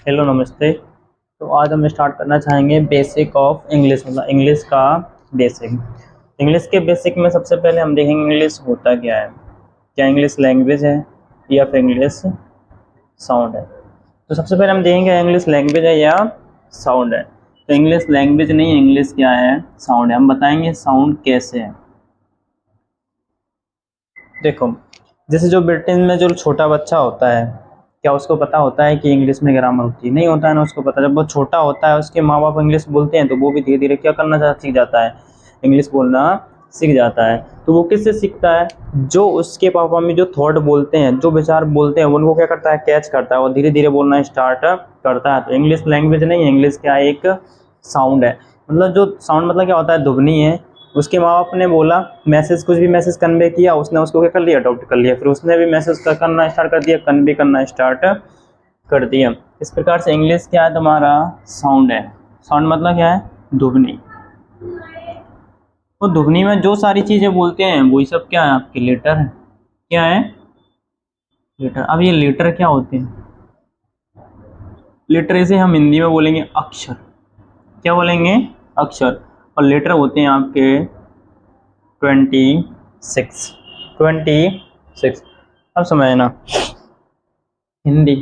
Hello नमस्ते। तो आज हम स्टार्ट करना चाहेंगे बेसिक ऑफ इंग्लिश, मतलब इंग्लिश का बेसिक। इंग्लिश के बेसिक में सबसे पहले हम देखेंगे इंग्लिश होता क्या है। क्या इंग्लिश लैंग्वेज है या फिर इंग्लिश साउंड है। तो सबसे पहले हम देखेंगे इंग्लिश लैंग्वेज है या साउंड है। तो इंग्लिश लैंग्वेज नहीं है, इंग्लिश क्या है, साउंड है। हम बताएंगे साउंड कैसे है। देखो, जैसे जो ब्रिटेन में जो छोटा बच्चा होता है, क्या उसको पता होता है कि इंग्लिश में ग्रामर होती है? नहीं होता है ना उसको पता। जब वो छोटा होता है, उसके माँ बाप इंग्लिश बोलते हैं तो वो भी धीरे धीरे क्या करना सीख जाता है, इंग्लिश बोलना सीख जाता है। तो वो किससे सीखता है? जो उसके पापा में जो थॉट बोलते हैं, जो विचार बोलते हैं, उनको क्या करता है, कैच करता है और धीरे धीरे बोलना स्टार्ट करता है। तो इंग्लिश लैंग्वेज नहीं है, इंग्लिश क्या है, एक साउंड है। मतलब जो साउंड मतलब क्या होता है, ध्वनि है। उसके माँ बाप ने बोला, मैसेज, कुछ भी मैसेज कन्वे किया, उसने उसको क्या कर लिया, अडॉप्ट कर लिया। फिर उसने भी मैसेज करना स्टार्ट कर दिया, कन्वे करना स्टार्ट कर दिया। इस प्रकार से इंग्लिश क्या है, तुम्हारा साउंड है। साउंड मतलब क्या है, ध्वनि। तो ध्वनि में जो सारी चीजें बोलते हैं वही सब क्या है, आपके लेटर है। क्या है, लेटर। अब ये लेटर क्या होते हैं? लेटर इसे हम हिंदी में बोलेंगे अक्षर। क्या बोलेंगे, अक्षर। और लेटर होते हैं आपके 26। 26। अब समझना, हिंदी।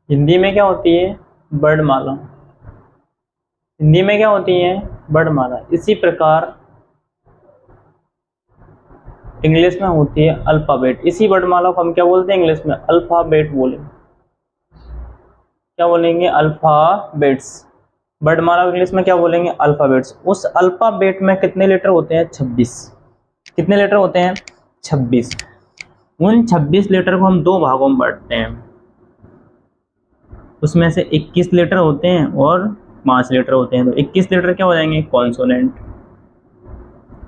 हिंदी में क्या होती है, वर्णमाला। हिंदी में क्या होती है, वर्णमाला। इसी प्रकार इंग्लिश में होती है अल्फाबेट। इसी वर्णमाला को हम क्या बोलते हैं, इंग्लिश में अल्फाबेट बोलेंगे। क्या बोलेंगे, अल्फाबेट्स। वर्णमाला इंग्लिश में क्या बोलेंगे, अल्फाबेट्स। उस अल्फाबेट में कितने लेटर होते हैं, 26। कितने लेटर होते हैं, 26। उन 26 लेटर को हम दो भागों में बांटते हैं। उसमें से 21 लेटर होते हैं और 5 लेटर होते हैं। तो 21 लेटर क्या हो जाएंगे, कॉन्सोनेंट।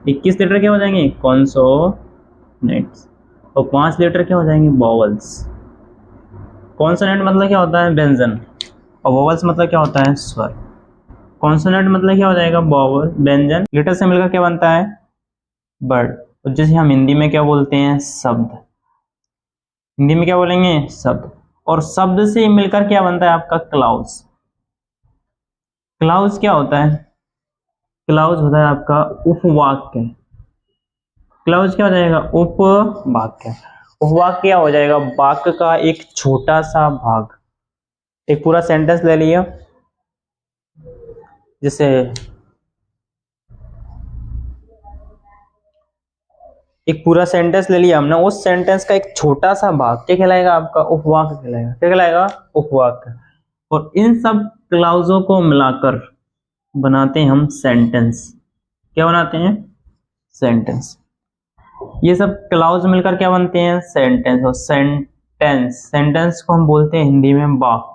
21 लेटर क्या हो जाएंगे, कॉन्सोनेंट्स। और 5 लेटर क्या हो जाएंगे, वॉवल्स। कॉन्सोनेंट मतलब क्या होता है, व्यंजन। और वॉवल्स मतलब क्या होता है, स्वर। कॉन्सोनेंट मतलब क्या हो जाएगा, वॉवल, व्यंजन। लेटर से मिलकर क्या बनता है, वर्ड। और जिसे हम हिंदी में क्या बोलते हैं, शब्द। हिंदी में क्या बोलेंगे, शब्द। और शब्द से मिलकर क्या बनता है आपका, क्लाउज। क्लाउज क्या होता है, क्लाउज होता है आपका उपवाक्य। क्लाउज क्या हो जाएगा, उपवाक्य। उपवाक्य क्या हो जाएगा, वाक्य का एक छोटा सा भाग। एक पूरा सेंटेंस ले लिया, जैसे एक पूरा सेंटेंस ले लिया हमने, उस सेंटेंस का एक छोटा सा भाग क्या कहलाएगा, आपका उपवाक्य कहलाएगा। क्या कहलाएगा, उपवाक्य। और इन सब क्लाउजों को मिलाकर बनाते हैं हम सेंटेंस। क्या बनाते हैं, सेंटेंस। ये सब क्लाउज मिलकर क्या बनते हैं, सेंटेंस। और सेंटेंस, सेंटेंस को हम बोलते हैं हिंदी में वाक्य।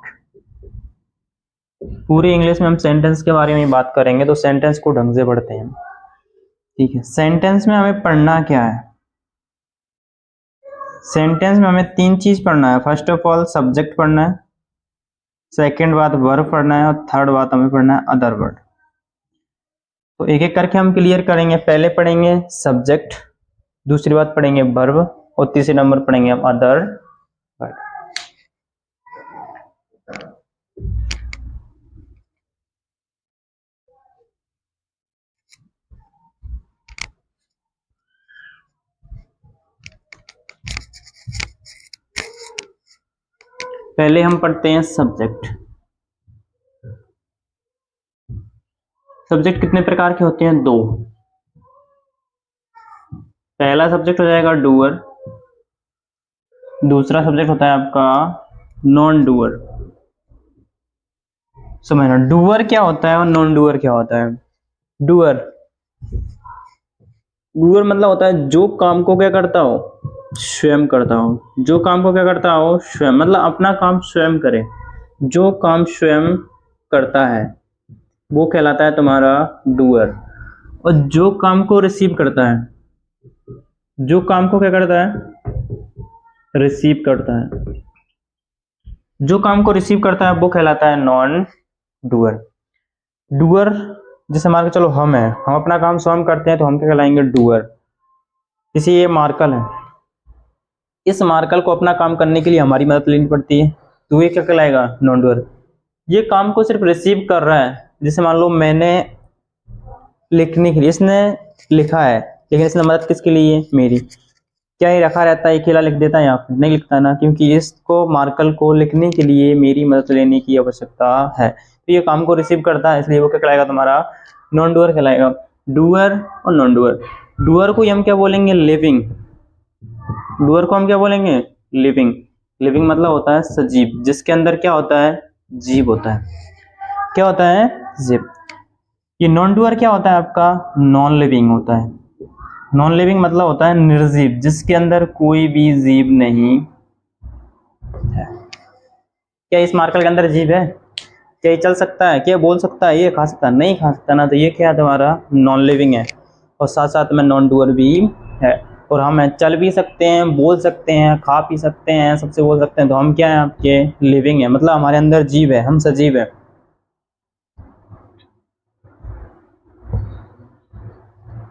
पूरी इंग्लिश में हम सेंटेंस के बारे में बात करेंगे, तो सेंटेंस को ढंग से पढ़ते हैं। ठीक है, सेंटेंस में हमें पढ़ना क्या है, सेंटेंस में हमें 3 चीज पढ़ना है। फर्स्ट ऑफ ऑल सब्जेक्ट पढ़ना है, सेकेंड बात वर्ब पढ़ना है, और थर्ड बात हमें पढ़ना है अदर वर्ड। तो एक एक करके हम क्लियर करेंगे। पहले पढ़ेंगे सब्जेक्ट, दूसरी बात पढ़ेंगे वर्ब, और तीसरे नंबर पढ़ेंगे हम अदर वर्ड। पहले हम पढ़ते हैं सब्जेक्ट। सब्जेक्ट कितने प्रकार के होते हैं, 2। पहला सब्जेक्ट हो जाएगा डूअर, दूसरा सब्जेक्ट होता है आपका नॉन डूअर। समझना, डूअर क्या होता है और नॉन डूअर क्या होता है। डूअर, डूअर मतलब होता है जो काम को क्या करता हो, स्वयं करता हो। जो काम को क्या करता हो, स्वयं, मतलब अपना काम स्वयं करे। जो काम स्वयं करता है वो कहलाता है तुम्हारा डूअर। और जो काम को रिसीव करता है, जो काम को क्या करता है, रिसीव करता है, जो काम को रिसीव करता है वो कहलाता है नॉन डूअर। डूअर, जैसे मान के चलो हम हैं, हम अपना काम स्वयं करते हैं तो हम क्या कहलाएंगे, डूअर। जैसे ये मार्कल है, इस मार्कल को अपना काम करने के लिए हमारी मदद लेनी पड़ती है, तो ये क्या कहलाएगा, नॉन डूअर। ये काम को सिर्फ रिसीव कर रहा है। जैसे मान लो मैंने लिखने के लिए, इसने लिखा है लेकिन इसने मदद किसके लिए, मेरी। क्या ये रखा रहता है, अकेला लिख देता है यहाँ पे, नहीं लिखता ना, क्योंकि इसको मार्कल को लिखने के लिए मेरी मदद लेने की आवश्यकता है। तो ये काम को रिसीव करता है, इसलिए वो क्या कहलाएगा तुम्हारा, नॉन डूअर कहलाएगा। डूअर और नॉन डूअर, डूअर को हम क्या बोलेंगे, लिविंग। डूअर को हम क्या बोलेंगे, लिविंग। लिविंग मतलब होता है सजीव, जिसके अंदर क्या होता है, जीव होता है। क्या होता है, जीव। ये नॉन डूअर क्या होता है आपका, नॉन लिविंग होता है। नॉन लिविंग मतलब होता है निर्जीव, जिसके अंदर कोई भी जीव नहीं है। क्या इस मार्कर के अंदर जीव है, क्या ये चल सकता है, क्या बोल सकता है, ये खा सकता है, नहीं खा सकता ना, तो ये क्या है तुम्हारा, नॉन लिविंग है। और साथ साथ में नॉन डूअर भी है। और हम चल भी सकते हैं, बोल सकते हैं, खा पी सकते हैं, सबसे बोल सकते हैं, तो हम क्या है आपके, लिविंग है, मतलब हमारे अंदर जीव है, हम सजीव है।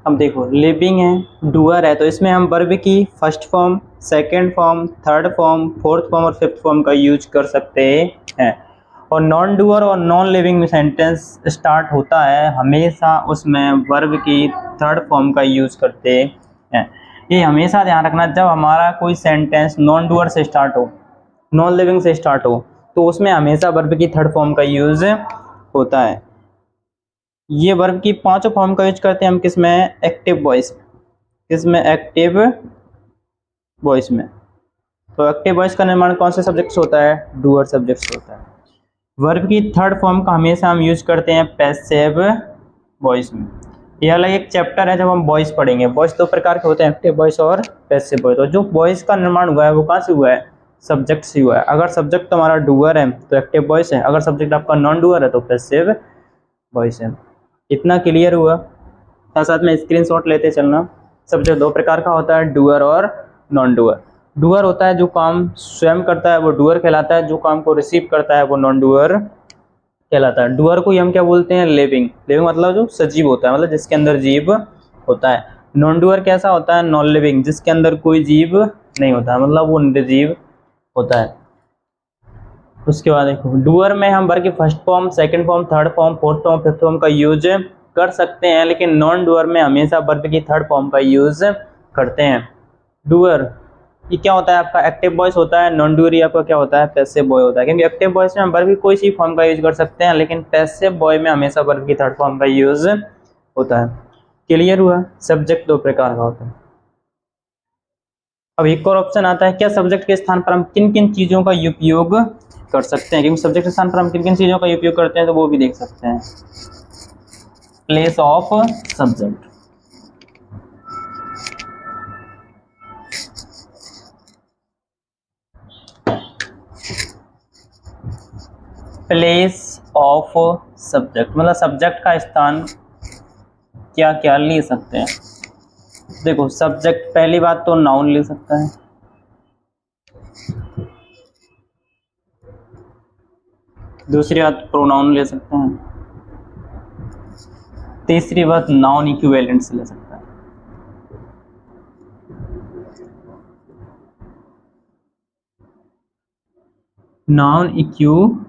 अब देखो लिविंग है, डूअर है, तो इसमें हम वर्ब की first form, second form, third form, fourth form और फिफ्थ फॉर्म का यूज कर सकते हैं। और नॉन डूअर और नॉन लिविंग में सेंटेंस स्टार्ट होता है हमेशा उसमें वर्ब की थर्ड फॉर्म का यूज करते हैं। ये हमेशा ध्यान रखना, जब हमारा कोई सेंटेंस नॉन डूअर से स्टार्ट हो, नॉन लिविंग से स्टार्ट हो, तो उसमें हमेशा वर्ब की थर्ड फॉर्म का यूज होता है। ये वर्ब की पांचों फॉर्म का यूज करते हैं हम किसमें, एक्टिव वॉइस। किसमें, एक्टिव वॉइस में। तो एक्टिव वॉइस का निर्माण कौन से सब्जेक्ट से होता है, डूअर सब्जेक्ट से होता है। वर्ब की थर्ड फॉर्म का हमेशा हम यूज करते हैं पैसिव वॉइस में। यह अलग एक चैप्टर है जब हम वॉइस पढ़ेंगे। वॉइस दो प्रकार के होते हैं, एक्टिव वॉइस और पैसिव वॉइस। तो जो वॉइस का निर्माण हुआ है वो कहाँ से हुआ है, सब्जेक्ट से हुआ है। अगर सब्जेक्ट तुम्हारा डूअर है तो एक्टिव वॉइस है, अगर सब्जेक्ट आपका नॉन डूअर है तो पैसिव वॉइस है। इतना क्लियर हुआ। साथ साथ में स्क्रीनशॉट लेते चलना। सब्जेक्ट दो प्रकार का होता है, डूअर और नॉन डूअर। डूअर होता है जो काम स्वयं करता है वो डूअर कहलाता है, जो काम को रिसीव करता है वो नॉन डूअर कहलाता है। डूअर को हम क्या बोलते हैं, लिविंग। लिविंग मतलब जो सजीव होता है, मतलब जिसके अंदर जीव होता है। नॉन डूअर कैसा होता है, नॉन लिविंग, जिसके अंदर कोई जीव नहीं होता है, मतलब वो निर्जीव होता है। उसके बाद देखो डूअर में हम वर्ब की first form, second form, third form, fourth form, fifth form का यूज कर सकते हैं, लेकिन नॉन डूअर में हमेशा वर्ब की थर्ड फॉर्म का यूज करते हैं। डूअर ये क्या होता है आपका, एक्टिव वॉइस होता है। नॉन डूअर आपका क्या होता है, पैसिव बॉय होता है। क्योंकि एक्टिव वॉइस में हम वर्ब की कोई सी फॉर्म का यूज कर सकते हैं, लेकिन पैसिव बॉय में हमेशा वर्ब की थर्ड फॉर्म का यूज होता है। क्लियर हुआ। सब्जेक्ट दो प्रकार का होता है। अब एक और ऑप्शन आता है, क्या सब्जेक्ट के स्थान पर हम किन किन चीजों का उपयोग कर सकते हैं, क्योंकि सब्जेक्ट के स्थान पर हम किन किन चीजों का उपयोग करते हैं तो वो भी देख सकते हैं। Place of subject. Place of subject मतलब सब्जेक्ट का स्थान क्या क्या ले सकते हैं। देखो सब्जेक्ट पहली बात तो नाउन ले सकता है, दूसरी बात प्रोनाउन ले सकते हैं, तीसरी बात नाउन इक्विवेलेंट ले सकता है। Noun equivalents.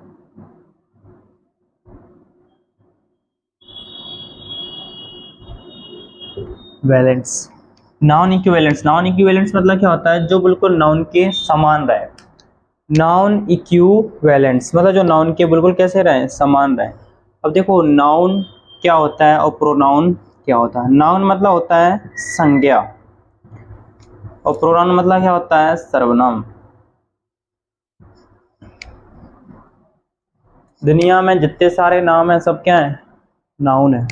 Noun equivalents, noun equivalents मतलब क्या होता है, जो बिल्कुल नाउन के समान रहे। नाउन इक्विवेलेंट्स मतलब जो नाउन के बिल्कुल कैसे रहे, समान रहे। अब देखो नाउन क्या होता है और प्रोनाउन क्या होता है। नाउन मतलब होता है संज्ञा और प्रोनाउन मतलब क्या होता है, सर्वनाम। दुनिया में जितने सारे नाम हैं सब क्या है, नाउन है।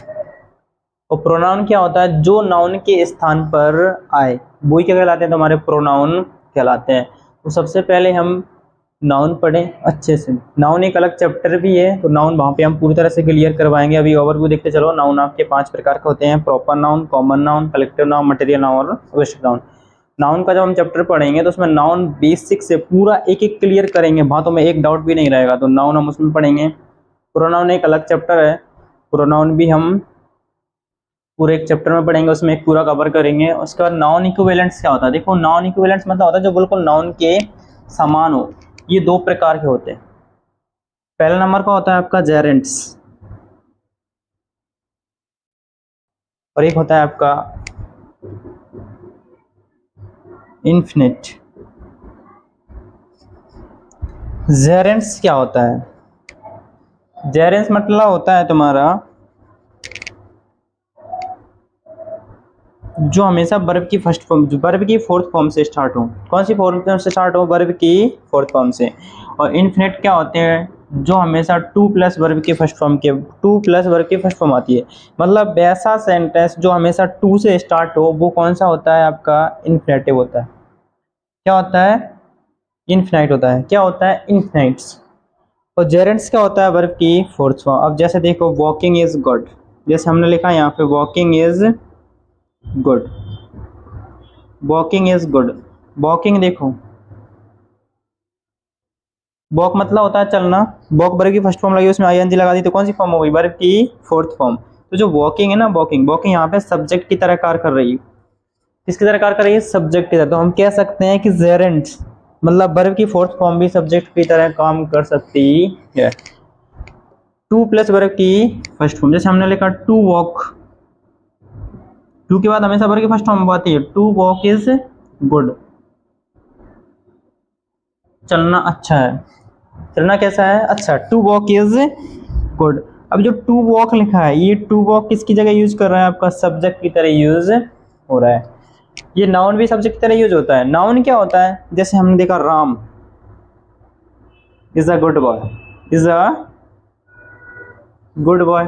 और प्रोनाउन क्या होता है, जो नाउन के स्थान पर आए वही क्या कहलाते हैं, तुम्हारे प्रोनाउन कहलाते हैं। तो सबसे पहले हम नाउन पढ़ें अच्छे से। नाउन एक अलग चैप्टर भी है, तो नाउन वहाँ पे हम पूरी तरह से क्लियर करवाएंगे। अभी ओवरव्यू देखते चलो। नाउन आपके 5 प्रकार के होते हैं, proper noun, common noun, collective noun, material noun और विशिष्ट नाउन। नाउन का जब हम चैप्टर पढ़ेंगे तो उसमें नाउन बेसिक से पूरा एक एक क्लियर करेंगे, बातों में एक डाउट भी नहीं रहेगा, तो नाउन हम उसमें पढ़ेंगे। प्रोनाउन एक अलग चैप्टर है, प्रोनाउन भी हम पूरे एक चैप्टर में पढ़ेंगे, उसमें एक पूरा कवर करेंगे। उसके बाद नाउन इक्विवेलेंट्स क्या होता है। देखो नाउन इक्विवेलेंट्स मतलब होता है जो बिल्कुल नाउन के समान हो। ये दो प्रकार के होते हैं। पहला नंबर का होता है आपका जेरेंट्स, और एक होता है आपका इन्फिनिट। जेरेंट्स क्या होता है? जेरेंट्स मतलब होता है तुम्हारा जो हमेशा वर्ब की फर्स्ट फॉर्म, जो वर्ब की फोर्थ फॉर्म से स्टार्ट हो। कौन सी फोर्थ फॉर्म से स्टार्ट हो? वर्ब की फोर्थ फॉर्म से। और इन्फिनिट क्या होते हैं? जो हमेशा टू प्लस वर्ब की फर्स्ट फॉर्म के, टू प्लस वर्ब की फर्स्ट फॉर्म आती है। मतलब वैसा सेंटेंस जो हमेशा टू से स्टार्ट हो, वो कौन सा होता है? आपका इन्फिनेटिव होता है। क्या होता है? इन्फिनाइट होता है। क्या होता है? इन्फिनाइट्स। और जेरेंट्स क्या होता है? वर्ब की फोर्थ फॉर्म। अब जैसे देखो, वॉकिंग इज गुड, जैसे हमने लिखा है यहाँ पे walking is good, walking is good. Walking देखो, वॉक मतलब होता है चलना, वॉक वर्ब की फर्स्ट फॉर्म लगी, उसमें आईएनजी लगा दी तो कौन सी फॉर्म हो गई? वर्ब की फोर्थ फॉर्म। तो जो वॉकिंग है ना, वॉकिंग, वॉकिंग यहाँ पे सब्जेक्ट की तरह कार्य कर रही है। किसकी तरह कार्य कर रही है? सब्जेक्ट की तरह। तो हम कह सकते हैं कि जेरेंट्स मतलब वर्ब की फोर्थ फॉर्म भी सब्जेक्ट की तरह काम कर सकती है। टू प्लस वर्ब की फर्स्ट फॉर्म, जैसे हमने लिखा टू वॉक, टू के बाद हमेशा वर्ब की फर्स्ट फॉर्म आती है। टू वॉक इज गुड, चलना अच्छा है। चलना कैसा है? अच्छा। To walk is good. अब जो टू वॉक लिखा है, ये टू वॉक किसकी जगह यूज कर रहा है? आपका सब्जेक्ट की तरह यूज हो रहा है। ये नाउन भी सब्जेक्ट की तरह यूज होता है। नाउन क्या होता है? जैसे हमने देखा Ram is a good boy, is a good boy.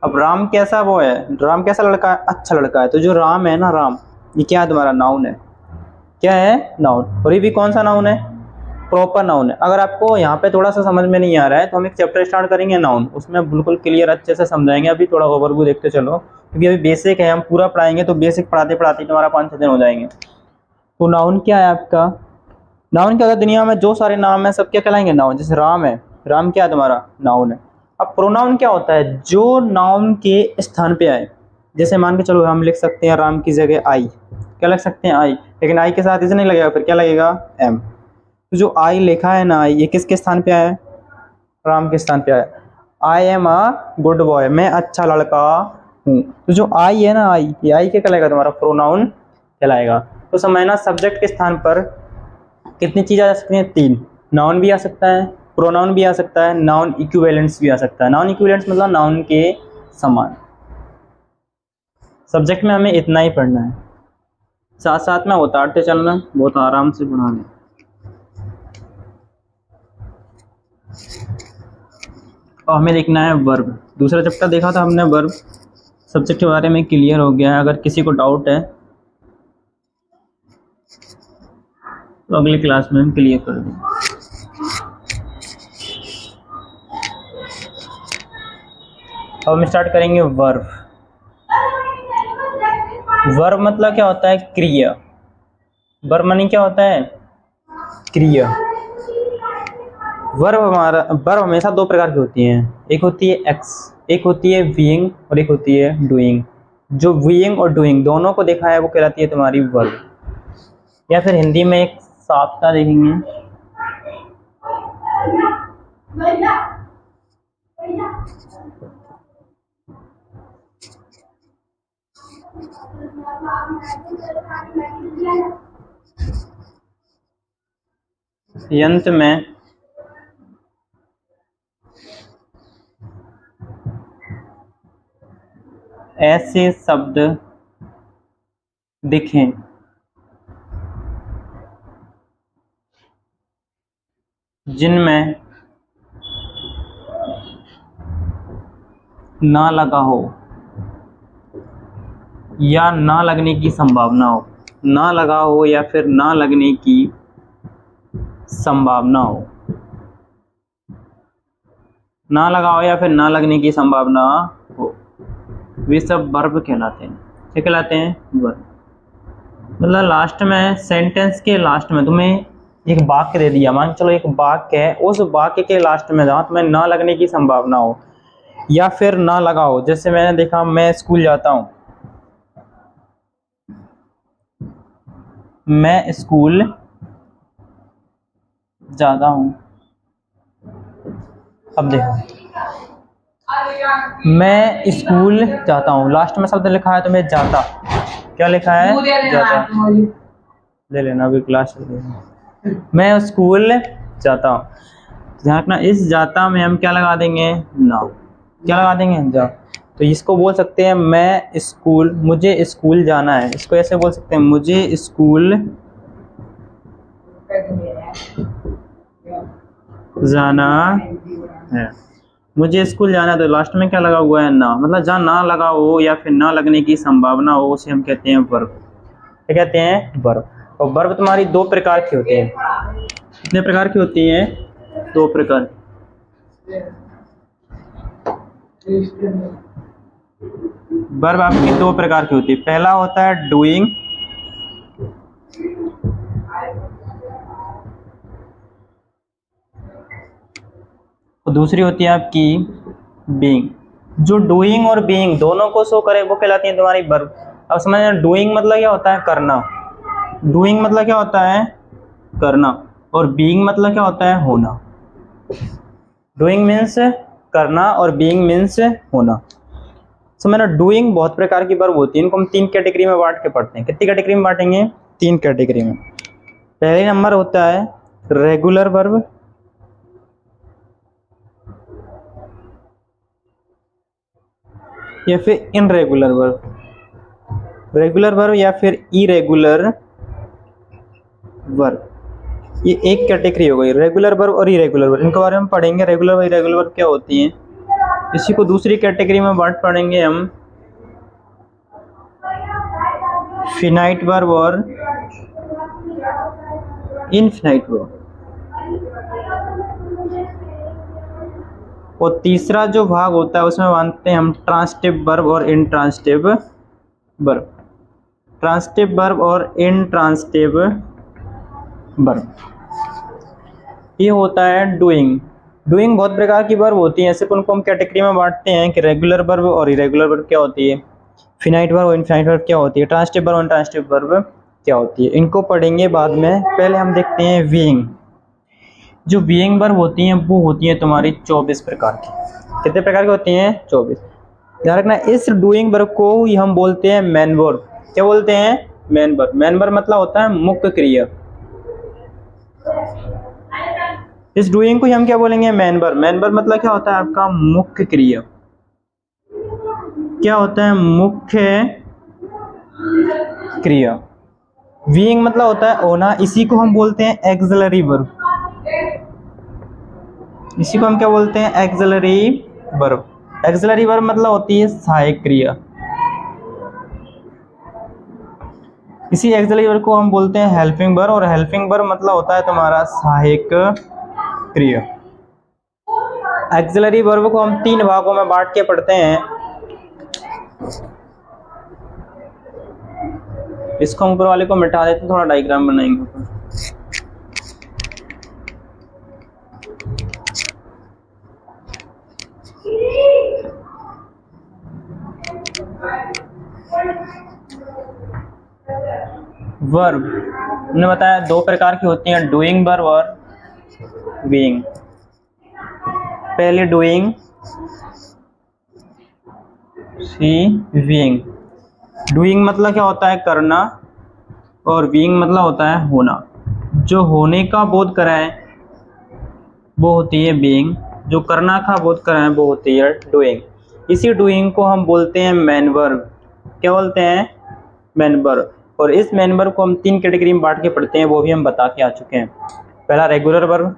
अब राम कैसा बॉय है? राम कैसा लड़का है? अच्छा लड़का है। तो जो राम है ना, राम, ये क्या है? तुम्हारा नाउन है। क्या है? नाउन। और ये भी कौन सा नाउन है? प्रॉपर नाउन है। अगर आपको यहाँ पे थोड़ा सा समझ में नहीं आ रहा है तो हम एक चैप्टर स्टार्ट करेंगे नाउन, उसमें बिल्कुल क्लियर अच्छे से समझाएंगे। अभी थोड़ा ओवरव्यू देखते चलो, क्योंकि अभी बेसिक है, हम पूरा पढ़ाएंगे तो बेसिक पढ़ाते पढ़ाते तुम्हारा 5-6 दिन हो जाएंगे। तो नाउन क्या है आपका? नाउन क्या होता है? दुनिया में जो सारे नाम है सब क्या कहलाएंगे? नाउन। जैसे राम है, राम क्या है तुम्हारा? नाउन है। अब प्रोनाउन क्या होता है? जो नाउन के स्थान पे आए। जैसे मान के चलो हम लिख सकते हैं राम की जगह आई, क्या लिख सकते हैं? आई। लेकिन आई के साथ इसे नहीं लगेगा, फिर क्या लगेगा? एम। तो जो आई लिखा है ना, ये किसके स्थान पे आया है? राम के स्थान पे आया है। I am a good boy, मैं अच्छा लड़का हूँ। तो जो आई है ना, आई, ये आई क्या कहलाएगा? तुम्हारा प्रोनाउन कहलाएगा। तो समझना, सब्जेक्ट के स्थान पर कितनी चीज़ आ जा सकती हैं? 3। नाउन भी आ सकता है, प्रोनाउन भी आ सकता है, नाउन इक्विवेलेंट्स भी आ सकता है। नाउन इक्विवेलेंट्स मतलब नाउन के समान। सब्जेक्ट में हमें इतना ही पढ़ना है, साथ साथ में उतारते चलना, बहुत आराम से पढ़ाना। और हमें देखना है वर्ब। दूसरा चैप्टर देखा था हमने वर्ब, सब्जेक्ट के बारे में क्लियर हो गया है। अगर किसी को डाउट है तो अगली क्लास में हम क्लियर कर देंगे। अब हम स्टार्ट करेंगे वर्ब। वर्ब मतलब क्या होता है? क्रिया। वर्ब मानी क्या होता है? क्रिया। वर्ब हमेशा दो प्रकार की होती हैं। एक होती है एक्स, एक होती है बीइंग, और एक होती है डूइंग। जो बीइंग और डूइंग दोनों को देखा है वो कहलाती है तुम्हारी वर्ब। या फिर हिंदी में एक साफ्ता देखेंगे, यंत्र में ऐसे शब्द दिखें जिनमें ना लगा हो या ना लगने की संभावना हो। ना लगा हो या फिर ना लगने की संभावना हो। ना लगा हो या फिर ना लगने की संभावना हो, वे सब वर्ब कहलाते हैं। क्या कहलाते हैं? वर्ब। मतलब लास्ट में, सेंटेंस के लास्ट में तुम्हें एक वाक्य दे दिया, मान चलो एक वाक्य है, उस वाक्य के लास्ट में जहाँ तुम्हें ना लगने की संभावना हो या फिर ना लगा हो। जैसे मैंने देखा, मैं स्कूल जाता हूँ, मैं स्कूल जाता हूँ। अब देखो, मैं स्कूल जाता हूँ, लास्ट में शब्द लिखा है तो मैं जाता, क्या लिखा है, जाता, ले लेना अभी क्लास चल रही है। मैं स्कूल जाता हूँ, ध्यान रखना इस जाता में हम क्या लगा देंगे, ना, क्या लगा देंगे, जा। तो इसको बोल सकते हैं मैं स्कूल, मुझे स्कूल जाना है, इसको ऐसे बोल सकते हैं मुझे स्कूल जाना है, मुझे स्कूल जाना है। तो लास्ट में क्या लगा हुआ है, ना, मतलब जहाँ ना लगा हो या फिर ना लगने की संभावना हो उसे हम कहते हैं वर्ब। क्या कहते हैं, वर्ब। और वर्ब तुम्हारी दो प्रकार की होती है, कितने प्रकार की होती है, दो प्रकार। वर्ब आपकी दो प्रकार की होती है, पहला होता है डूइंग, और दूसरी होती है आपकी बीइंग। जो डूइंग और बीइंग दोनों को शो करे वो कहलाती है तुम्हारी वर्ब। अब समझना, डूइंग मतलब क्या होता है, करना, डूइंग मतलब क्या होता है, करना, और बीइंग मतलब क्या होता है, होना। डूइंग मीन्स करना और बीइंग मीन्स होना। समझना, डूइंग बहुत प्रकार की वर्ब होती है, इनको हम तीन कैटेगरी में बांट के पढ़ते हैं। कितनी कैटेगरी में बांटेंगे, तीन कैटेगरी में। पहले नंबर होता है रेगुलर वर्ब, या फिर इनरेगुलर वर्ब, रेगुलर वर्ब या फिर इरेगुलर वर्ब, ये एक कैटेगरी हो गई, रेगुलर वर्ब और इरेगुलर वर्ब। इनके बारे में पढ़ेंगे, रेगुलर और इरेगुलर वर्ब क्या होती हैं। इसी को दूसरी कैटेगरी में बांट पढ़ेंगे हम फिनाइट वर्ब और इनफिनाइट वर्ब। और तीसरा जो भाग होता है उसमें बांटते हैं हम ट्रांसिटिव वर्ब और इनट्रांसिटिव वर्ब, ट्रांसिटिव वर्ब और इनट्रांसिटिव वर्ब। ये होता है डूइंग। डूइंग बहुत प्रकार की वर्ब होती है, सिर्फ उनको हम कैटेगरी में बांटते हैं कि रेगुलर वर्ब और इरेगुलर वर्ब क्या होती है, फिनाइट वर्ब और इनफिनाइट वर्ब क्या होती है, ट्रांसिटिव वर्ब और इनट्रांसिटिव वर्ब क्या होती है। इनको पढ़ेंगे बाद में, पहले हम देखते हैं बीइंग। जो बीइंग वर्ब होती हैं वो होती है तुम्हारी 24 प्रकार की। कितने प्रकार की होती हैं, 24। ध्यान रखना, इस डूइंग वर्ब को ही हम बोलते हैं मेन वर्ब। क्या बोलते हैं, मेन वर्ब। मेन वर्ब मतलब होता है मुख्य क्रिया। इस डूइंग को हम क्या बोलेंगे, मेन वर्ब। मेन वर्ब मतलब क्या होता है आपका, मुख्य क्रिया। क्या होता है, मुख्य क्रिया। बीइंग मतलब होता है होना, इसी को हम बोलते हैं एक्सिलरी वर्ब। इसी को हम क्या बोलते हैं, एक्सिलरी वर्ब। एक्सिलरी वर्ब मतलब होती है सहायक क्रिया। इसी एक्सिलरी वर्ब को हम बोलते हैं हेल्पिंग वर्ब, और हेल्पिंग वर्ब मतलब होता है तुम्हारा सहायक क्रिया। एक्सिलरी वर्ब को हम तीन भागों में बांट के पढ़ते हैं। इसको हम ऊपर वाले को मिटा देते हैं, थोड़ा डायग्राम बनाएंगे ऊपर। वर्ब हमने बताया दो प्रकार की होती हैं, डूइंग वर्ब और बीइंग। पहले डूइंग, सी बीइंग। डूइंग मतलब क्या होता है, करना, और बीइंग मतलब होता है होना। जो होने का बोध कराए वो होती है बीइंग, जो करना का बोध कराए वो होती है डूइंग। इसी डूइंग को हम बोलते हैं मेन वर्ब। क्या बोलते हैं, मेन वर्ब। और इस मेन वर्ब को हम तीन कैटेगरी में बांट के पढ़ते हैं, वो भी हम बता के आ चुके हैं। पहला रेगुलर वर्ब,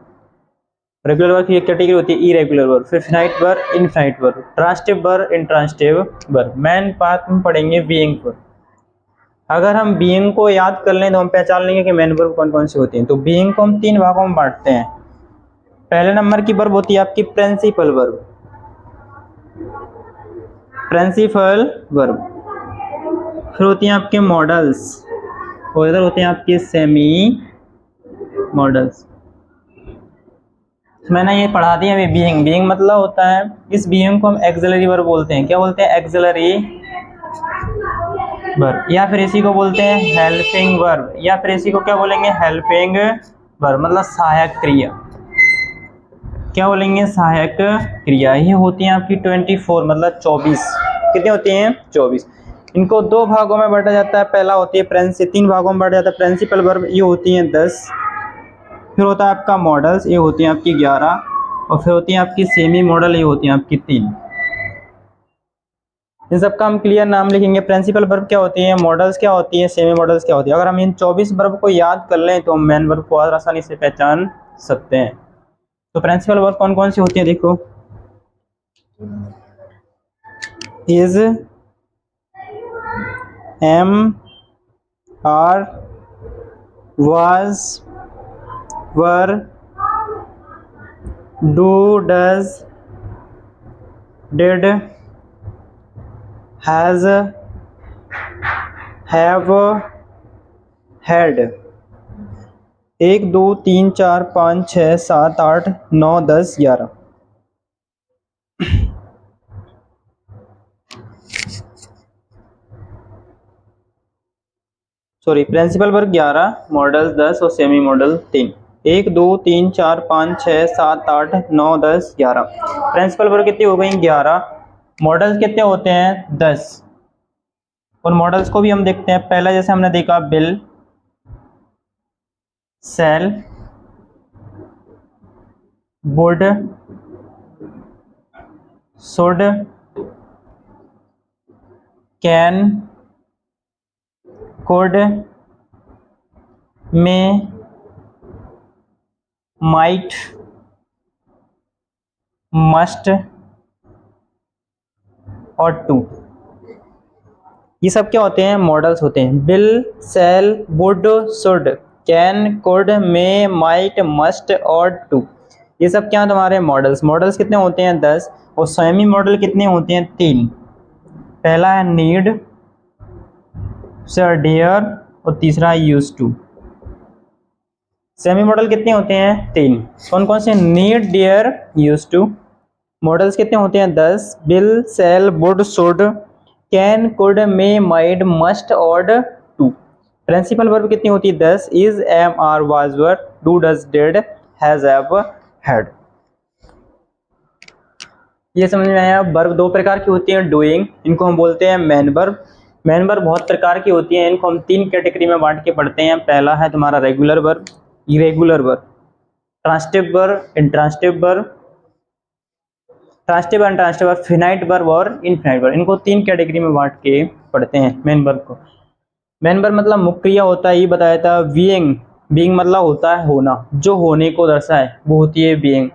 रेगुलर वर्ब की एक कैटेगरी होती है इरेगुलर वर्ब, फिर finite verb, infinite verb, transitive verb, intransitive verb. Main part में पढ़ेंगे बीइंग वर्ब। अगर हम बीइंग को याद कर लें तो हम पहचान लेंगे कि मेन वर्ब कौन कौन सी होती हैं। तो बीइंग को हम तीन भागों में बांटते हैं। पहले नंबर की वर्ब होती है आपकी प्रिंसिपल वर्ब, प्रिंसिपल वर्ब। फिर होती हैं आपके मॉडल्स, और इधर होते हैं आपके सेमी मॉडल्स। मैंने ये पढ़ा दिया अभी बीइंग। बीइंग मतलब होता है, इस बीइंग को हम एक्सिलरी वर्ब बोलते हैं। क्या बोलते हैं, एक्सिलरी वर्ब, या फिर इसी को बोलते हैं हेल्पिंग वर्ब, या फिर इसी को क्या बोलेंगे, हेल्पिंग वर्ब मतलब सहायक क्रिया। क्या बोलेंगे, सहायक क्रिया। ये होती हैं आपकी 24 मतलब 24। कितनी होती हैं, 24। इनको दो भागों में बांटा जाता है। पहला होती है तीन भागों में बांटा जाता है प्रिंसिपल वर्ब, ये होती हैं 10। फिर होता है आपका मॉडल्स, ये होती हैं आपकी 11। और फिर होती हैं आपकी सेमी मॉडल, ये होती हैं आपकी 3। इन सबका हम क्लियर नाम लिखेंगे। प्रिंसिपल वर्ब क्या होती है, मॉडल्स क्या होती है, सेमी मॉडल्स क्या होती है। अगर हम इन 24 वर्ब को याद कर लें तो हम मेन वर्ब को और आसानी से पहचान सकते हैं। तो प्रिंसिपल वर्ब कौन कौन सी होती है, देखो, is, am, are, was, were, do, does, did, has, have, had. 1 2 3 4 5 6 7 8 9 10 11। Sorry, principal verb 11, models 10 और सेमी मॉडल 3। 1 2 3 4 5 6 7 8 9 10 11। प्रिंसिपल वर्ब कितनी हो गई, 11। मॉडल्स कितने होते हैं, 10। और मॉडल्स को भी हम देखते हैं। पहला जैसे हमने देखा, will, shall, would, should, can, could, may, might, must ought to. ये सब क्या होते हैं, मॉडल्स होते हैं। Will, shall, would, should, can, could, may, might, must ought to. ये सब क्या तुम्हारे मॉडल्स। मॉडल्स कितने होते हैं, 10। और सेमी मॉडल कितने होते हैं, 3। पहला है नीड, दूसरा डेयर और तीसरा है यूज टू। सेमी मॉडल कितने होते हैं, 3। कौन कौन से, need, dare, use to. Modals कितने होते हैं, 10। Will, shall, would, should, can, could, may, might, must ought to. Principal verb कितनी होती है, 10। Is, am, are, was, were, do, does, did, has, have, had. ये समझ में आया। वर्ब दो प्रकार की होती है, डूइंग, इनको हम बोलते हैं मेन वर्ब। मेन वर्ब बहुत प्रकार की होती है, इनको हम 3 कैटेगरी में बांट के पढ़ते हैं। पहला है तुम्हारा regular verb, irregular verb, transitive verb, intransitive verb, transitive and transitive verb, finite verb और इनफिनाइट वर्ब। इनको 3 कैटेगरी में बांट के पढ़ते हैं मेन वर्ब को। मेन वर्ब मतलब मुख्य क्रिया होता है, ये बताया था। बीइंग, बीइंग मतलब होता है होना, जो होने को दर्शाए वो होती है बीइंग।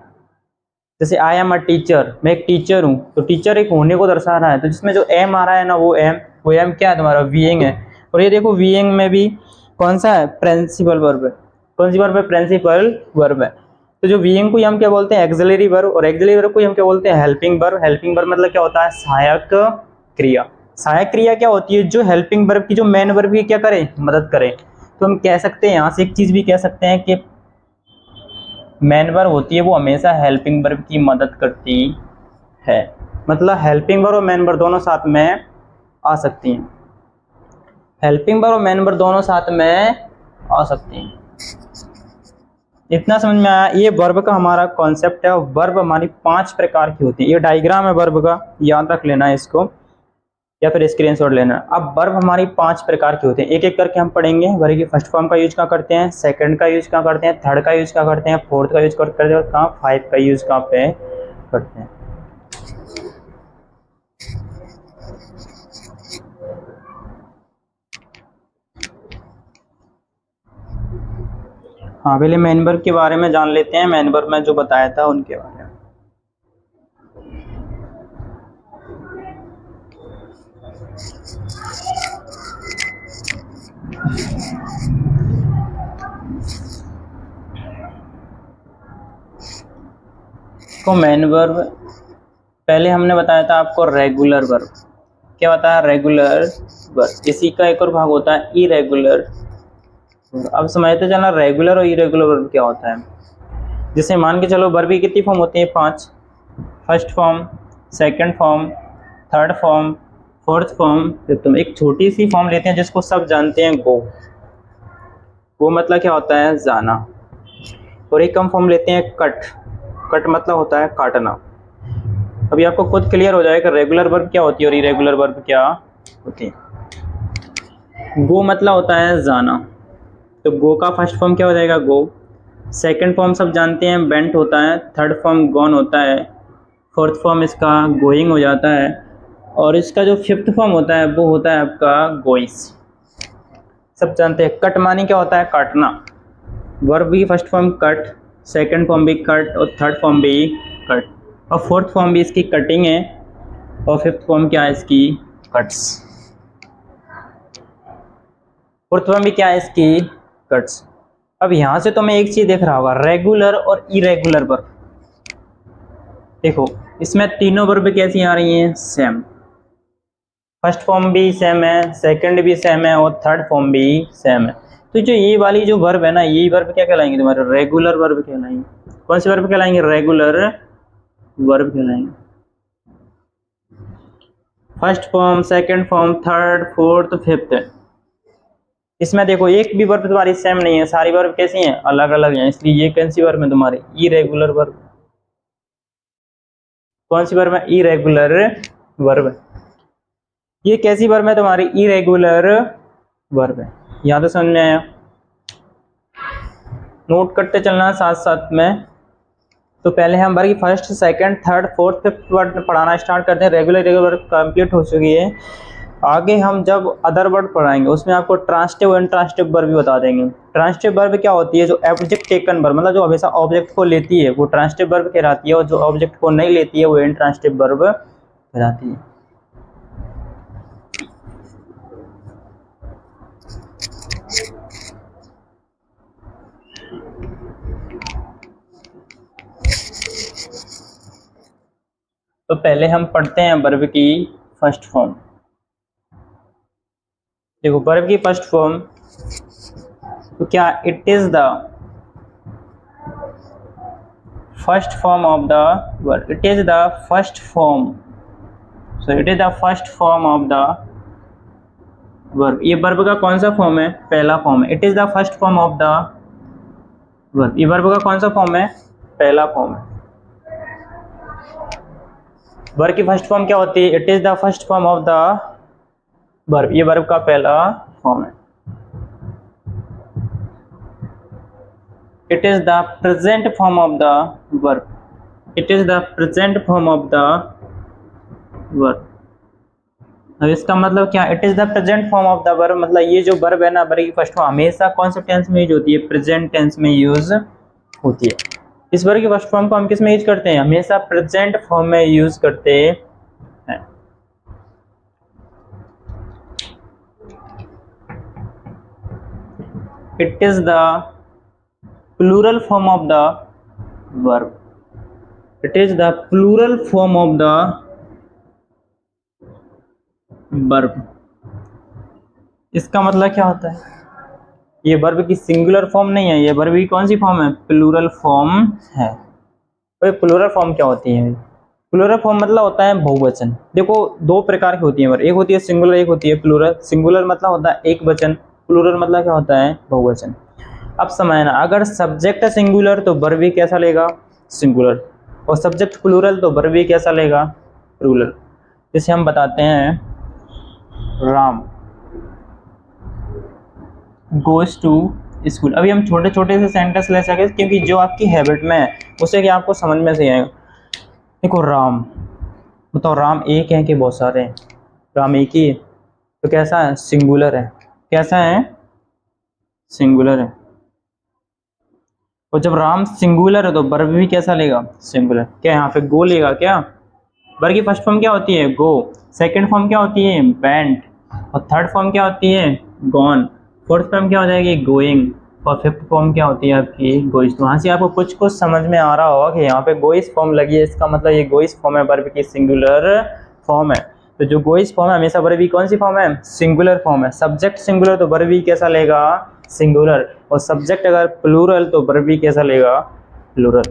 जैसे आई एम अ टीचर, मैं एक टीचर हूँ, तो टीचर एक होने को दर्शा रहा है, तो जिसमें जो एम आ रहा है ना, वो एम क्या है तुम्हारा, बीइंग है। और ये देखो बीइंग में भी कौन सा है, प्रिंसिपल वर्ब है। कौन सी वर्ब है, प्रिंसिपल वर्ब है। तो जो बीइंग को हम क्या बोलते हैं, एक्सिलरी वर्ब, और एक्सिलरी वर्ब को हम क्या बोलते हैं, हेल्पिंग वर्ब। हेल्पिंग वर्ब मतलब क्या होता है, सहायक क्रिया। सहायक क्रिया क्या होती है, जो हेल्पिंग वर्ब की, जो मेन वर्ब की क्या करे, मदद करे। तो हम कह सकते हैं, यहाँ से एक चीज भी कह सकते हैं कि मेन वर्ब होती है वो हमेशा हेल्पिंग वर्ब की मदद करती है। मतलब हेल्पिंग वर्ब और मेन वर्ब दोनों साथ में आ सकती हैं। हेल्पिंग वर्ब और मेन वर्ब दोनों साथ में आ सकती हैं। इतना समझ में आया। ये वर्ब का हमारा कॉन्सेप्ट है। वर्ब हमारी 5 प्रकार की होती है। ये डायग्राम है वर्ब का, याद रख लेना है इसको, या फिर स्क्रीनशॉट लेना। अब वर्ब हमारी 5 प्रकार की होती है, एक एक करके हम पढ़ेंगे। वर्ब की फर्स्ट फॉर्म का यूज कहाँ करते हैं, सेकंड का यूज कहाँ करते हैं, थर्ड का यूज कहाँ करते हैं, फोर्थ का यूज करते हैं, और कहाँ 5 का यूज कहाँ पे करते हैं। हाँ, पहले मेन वर्ब के बारे में जान लेते हैं। मेन वर्ब में जो बताया था उनके बारे में। तो मेन वर्ब पहले हमने बताया था आपको रेगुलर वर्ब। क्या बताया, रेगुलर वर्ब। इसी का एक और भाग होता है इरेगुलर। अब समझते चलना रेगुलर और इरेगुलर वर्ब क्या होता है। जैसे मान के चलो वर्ब की कितनी फॉर्म होती है, 5। First form, second form, third form, fourth form, fifth. एक छोटी सी फॉर्म लेते हैं जिसको सब जानते हैं, गो। वो मतलब क्या होता है, जाना। और एक कम फॉर्म लेते हैं, कट। कट मतलब होता है काटना। अभी आपको खुद क्लियर हो जाएगा रेगुलर वर्ब क्या होती है और इरेगुलर वर्ब क्या होती है। गो मतलब होता है जाना, तो गो का फर्स्ट फॉर्म क्या हो जाएगा गो। सेकंड फॉर्म सब जानते हैं बेंट होता है, थर्ड फॉर्म गॉन होता है, फोर्थ फॉर्म इसका गोइंग हो जाता है, और इसका जो फिफ्थ फॉर्म होता है वो होता है आपका गोइस। सब जानते हैं। कट मानी क्या होता है काटना। वर्ब भी first form cut, second form भी कट और थर्ड फॉर्म भी कट, और फोर्थ फॉर्म भी इसकी कटिंग है, और फिफ्थ फॉर्म क्या है इसकी कट्स। फोर्थ फॉर्म भी क्या है इसकी कट्स। अब यहां से तो मैं एक चीज देख रहा होगा रेगुलर और इरेगुलर वर्ब। देखो इसमें तीनों वर्ब कैसी आ रही हैं सेम, फर्स्ट फॉर्म भी सेम है, सेकंड भी सेम है और थर्ड फॉर्म भी सेम है। तो जो ये वाली जो वर्ब है ना, ये वर्ब क्या कहलाएंगे तुम्हारे रेगुलर वर्ब कहलाएंगे। कौन से वर्ब कहलाएंगे रेगुलर वर्ब कहलाएंगे। First form, second form, third, fourth, fifth. इसमें देखो एक भी वर्ब तुम्हारी सेम नहीं है, सारी वर्ब कैसी हैं अलग अलग हैं, इसलिए ये कौन सी वर्ब है तुम्हारी इरेगुलर वर्ब। कौन सी वर्ब है इरेगुलर वर्ब है। ये कैसी वर्ब है तुम्हारी इरेगुलर वर्ब है। यहां तो समझ में आया, नोट करते चलना साथ साथ में। तो पहले हम वर्ग की first, second, third, fourth, fifth word पढ़ाना स्टार्ट करते हैं। रेगुलर रेगुलर कंप्लीट हो चुकी है। आगे हम जब अदर वर्ड पढ़ाएंगे उसमें आपको ट्रांसिटिव और इनट्रांसिटिव वर्ब भी बता देंगे। ट्रांसिटिव वर्ब क्या होती है जो ऑब्जेक्ट टेकन वर्ब, मतलब जो हमेशा ऑब्जेक्ट को लेती है वो ट्रांसिटिव वर्ब कहलाती है, और जो ऑब्जेक्ट को नहीं लेती है वो इनट्रांसिटिव वर्ब कहलाती है। तो पहले हम पढ़ते हैं वर्ब की फर्स्ट फॉर्म। देखो वर्ब की फर्स्ट फॉर्म तो क्या it is the first form of the verb, it is the first form, so it is the first form of the verb. ये वर्ब का कौन सा फॉर्म है पहला फॉर्म है। It is the first form of the verb, ये verb का कौन सा फॉर्म है पहला फॉर्म है। वर्ब की फर्स्ट फॉर्म क्या होती है it is the first form of the verb, ये वर्ब का पहला फॉर्म है। It is the present form of the verb, it is the present form of the verb. अब इसका मतलब क्या it is the present form of the verb, मतलब ये जो वर्ब है ना वर्ब की फर्स्ट फॉर्म हमेशा कौन से टेंस में यूज होती है प्रेजेंट टेंस में यूज होती है। इस वर्ब की फर्स्ट फॉर्म को हम किस में यूज करते हैं हमेशा प्रेजेंट फॉर्म में यूज करते हैं। It is the plural form of the verb, it is the plural form of the verb. इसका मतलब क्या होता है ये वर्ब की सिंगुलर फॉर्म नहीं है, ये वर्ब की कौन सी फॉर्म है प्लूरल फॉर्म है। तो प्लूरल फॉर्म क्या होती है प्लूरल फॉर्म मतलब होता है बहुवचन। देखो दो प्रकार की होती है वर्ब, एक होती है सिंगुलर एक होती है प्लूरल। सिंगुलर मतलब होता है एक वचन, प्लूरल मतलब क्या होता है बहुवचन। अब समझना अगर सब्जेक्ट सिंगुलर तो वर्ब भी कैसा लेगा सिंगुलर, और सब्जेक्ट प्लूरल तो वर्ब भी कैसा लेगा प्लूरल। जैसे हम बताते हैं राम गोज टू स्कूल। अभी हम छोटे छोटे से सेंटेंस ले सके क्योंकि जो आपकी हैबिट में है उससे कि आपको समझ में से आएगा। देखो राम, बताओ राम एक है कि बहुत सारे हैं राम एक ही है, तो कैसा है सिंगुलर है, कैसा है सिंगुलर है। और जब राम सिंगुलर है तो वर्ब भी कैसा लेगा सिंगुलर। क्या यहाँ पे गो लेगा क्या, वर्ब की फर्स्ट फॉर्म क्या होती है गो, सेकंड फॉर्म क्या होती है वेंट, और थर्ड फॉर्म क्या होती है गॉन, फोर्थ फॉर्म क्या हो जाएगी गोइंग, और फिफ्थ फॉर्म क्या होती है आपकी गोइस। तो वहाँ से आपको कुछ कुछ समझ में आ रहा होगा कि यहाँ पे गोइस फॉर्म लगी है, इसका मतलब ये गोइस फॉर्म है वर्ब की सिंगुलर फॉर्म है। तो जो गोइस फॉर्म है हमेशा वर्ब की कौन सी फॉर्म है सिंगुलर फॉर्म है। सब्जेक्ट सिंगुलर तो वर्ब भी कैसा लेगा सिंगुलर, और सब्जेक्ट अगर प्लूरल तो वर्ब भी कैसा लेगा प्लूरल।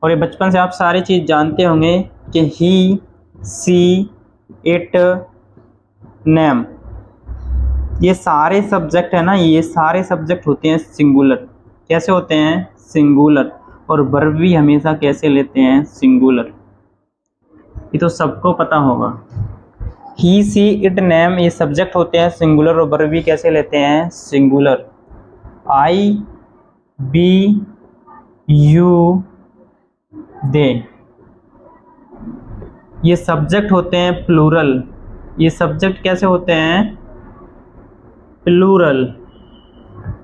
और ये बचपन से आप सारी चीज जानते होंगे कि ही सी इट नेम, ये सारे सब्जेक्ट है ना, ये सारे सब्जेक्ट होते हैं सिंगुलर। कैसे होते हैं? सिंगुलर। और वर्ब भी हमेशा कैसे लेते हैं? सिंगुलर। ये तो सबको पता होगा। ही सी इट नेम ये सब्जेक्ट होते हैं सिंगुलर और वर्ब भी कैसे लेते हैं? Singular. I we you they ये सब्जेक्ट होते हैं प्लूरल। ये सब्जेक्ट कैसे होते हैं? प्लूरल।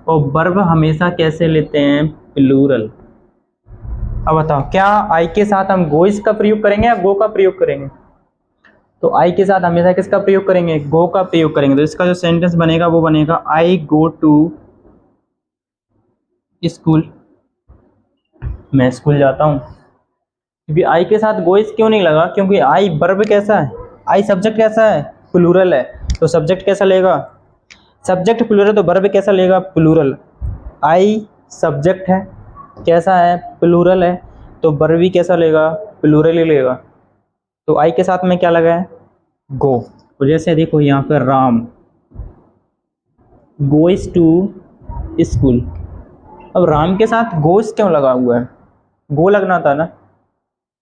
और वर्ब हमेशा कैसे लेते हैं? प्लूरल। अब बताओ, क्या आई के साथ हम गोइस का प्रयोग करेंगे या गो का प्रयोग करेंगे? तो आई के साथ हमेशा किसका प्रयोग करेंगे? गो का प्रयोग करेंगे। तो इसका जो सेंटेंस बनेगा वो बनेगा आई गो टू स्कूल। मैं स्कूल जाता हूँ। क्योंकि आई के साथ गोइस क्यों नहीं लगा? क्योंकि आई वर्ब कैसा है? आई सब्जेक्ट कैसा है? प्लूरल है। तो सब्जेक्ट कैसा लेगा? सब्जेक्ट प्लूरल, तो वर्ब कैसा लेगा? प्लूरल। आई सब्जेक्ट है, कैसा है? प्लूरल है। तो वर्ब भी कैसा लेगा? प्लूरल ही लेगा। तो आई के साथ में क्या लगा है? गो। तो जैसे देखो यहाँ पर राम गोइज टू स्कूल। अब राम के साथ गोइज क्यों लगा हुआ है? गो लगना था ना,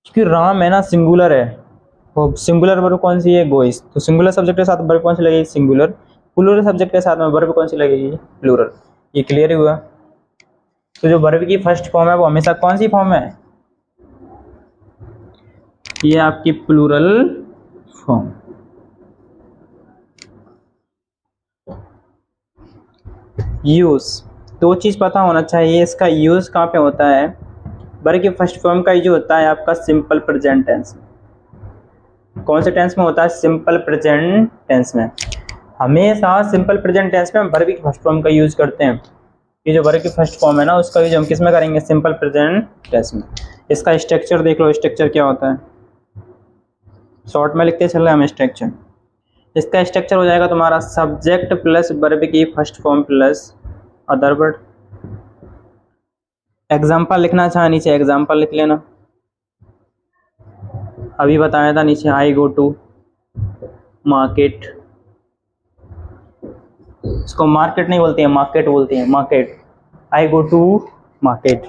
क्योंकि राम है ना, सिंगुलर है। तो सिंगुलर वर्ब कौन सी है? गोइज। तो सिंगुलर सब्जेक्ट के साथ वर्ब कौन सी लगेगी? सिंगुलर। प्लूरल सब्जेक्ट के साथ में वर्ब कौन सी लगेगी? प्लूरल। ये क्लियर हुआ? तो जो वर्ब की फर्स्ट फॉर्म है वो हमेशा कौन सी फॉर्म है? ये आपकी प्लूरल फॉर्म। यूज, दो चीज पता होना चाहिए, इसका यूज कहाँ पे होता है? वर्ब की फर्स्ट फॉर्म का यूज होता है आपका सिंपल प्रेजेंट टेंस। कौन से टेंस में होता है? सिंपल प्रेजेंट टेंस में। हमेशा सिंपल प्रेजेंट टेंस में हम वर्ब की फर्स्ट फॉर्म का यूज करते हैं। ये जो वर्ब की फर्स्ट फॉर्म है ना, उसका यूज हम किस में करेंगे? सिंपल प्रेजेंट टेंस में। इसका स्ट्रक्चर देख लो, स्ट्रक्चर क्या होता है? शॉर्ट में लिखते चल रहे हम स्ट्रक्चर। इसका स्ट्रक्चर हो जाएगा तुम्हारा सब्जेक्ट प्लस वर्ब की first form plus other word. Example लिखना चाहे नीचे एग्जाम्पल लिख लेना। अभी बताया था नीचे आई गो टू मार्केट। इसको मार्केट नहीं बोलते हैं, मार्केट बोलते हैं, market. I go to market.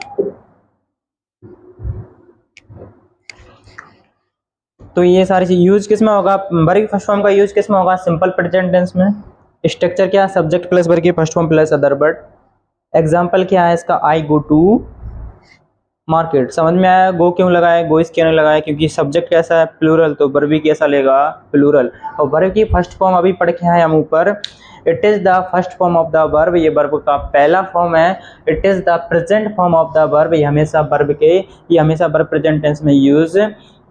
तो ये सारी चीज यूज किस में होगा? वर्ब की फर्स्ट फॉर्म का यूज किस में होगा? सिंपल प्रेजेंट टेंस में। स्ट्रक्चर क्या है? सब्जेक्ट प्लस वर्ब की first form plus other word. Example क्या है इसका? आई गो टू मार्केट। समझ में आया गो क्यों लगाया, गोइस क्यों नहीं लगाया? क्योंकि सब्जेक्ट कैसा है? प्लूरल। तो वर्ब भी कैसा लेगा? प्लूरल। और वर्ब की फर्स्ट फॉर्म अभी पढ़ के आए हम ऊपर, it is the first form of the verb. ये वर्ब का पहला फॉर्म है। It is the present form of the verb. ये हमेशा वर्ब प्रेजेंट टेंस में यूज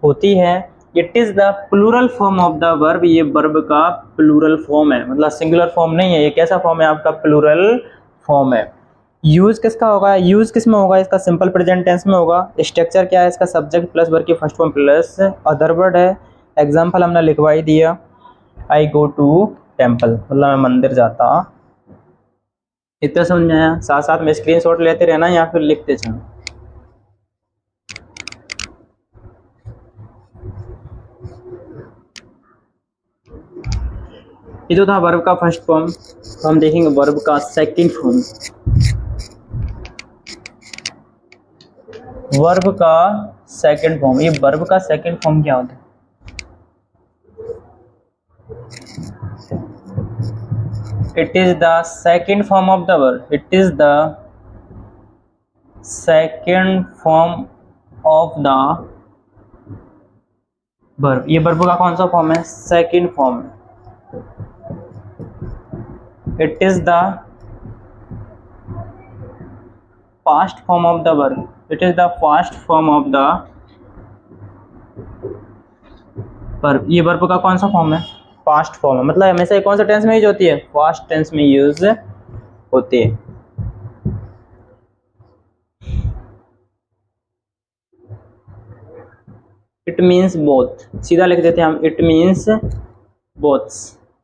होती है। It is the plural form of the verb. ये वर्ब का प्लूरल फॉर्म है, मतलब सिंगुलर फॉर्म नहीं है। ये कैसा फॉर्म है आपका? प्लूरल फॉर्म है। यूज किसका होगा? यूज किस में होगा? इसका सिंपल प्रेजेंट टेंस में होगा। स्ट्रक्चर क्या है इसका? सब्जेक्ट प्लस वर्ब की first form plus other word है। एग्जांपल हमने लिखवा ही दिया, आई गो टू टेम्पल, मतलब मैं मंदिर जाता। इतना समझ में आया? साथ साथ में स्क्रीनशॉट लेते रहना या फिर लिखते जाना। ये जो था वर्ब का फर्स्ट फॉर्म। तो हम देखेंगे वर्ब का सेकंड फॉर्म। वर्ब का सेकंड फॉर्म, ये वर्ब का सेकंड फॉर्म क्या होता है? It is the second form of the verb. It is the second form of the verb. ये वर्ब का कौन सा फॉर्म है? Second form. It is the fast form of the verb. It is the fast form of the verb. ये verb का कौन सा form है? फास्ट फॉर्म है, मतलब हमेशा कौन सा टेंस में यूज होती है? फास्ट टेंस में यूज होती है। इट मीन्स बोथ, सीधा लिख देते हैं हम, इट मीन्स बोथ।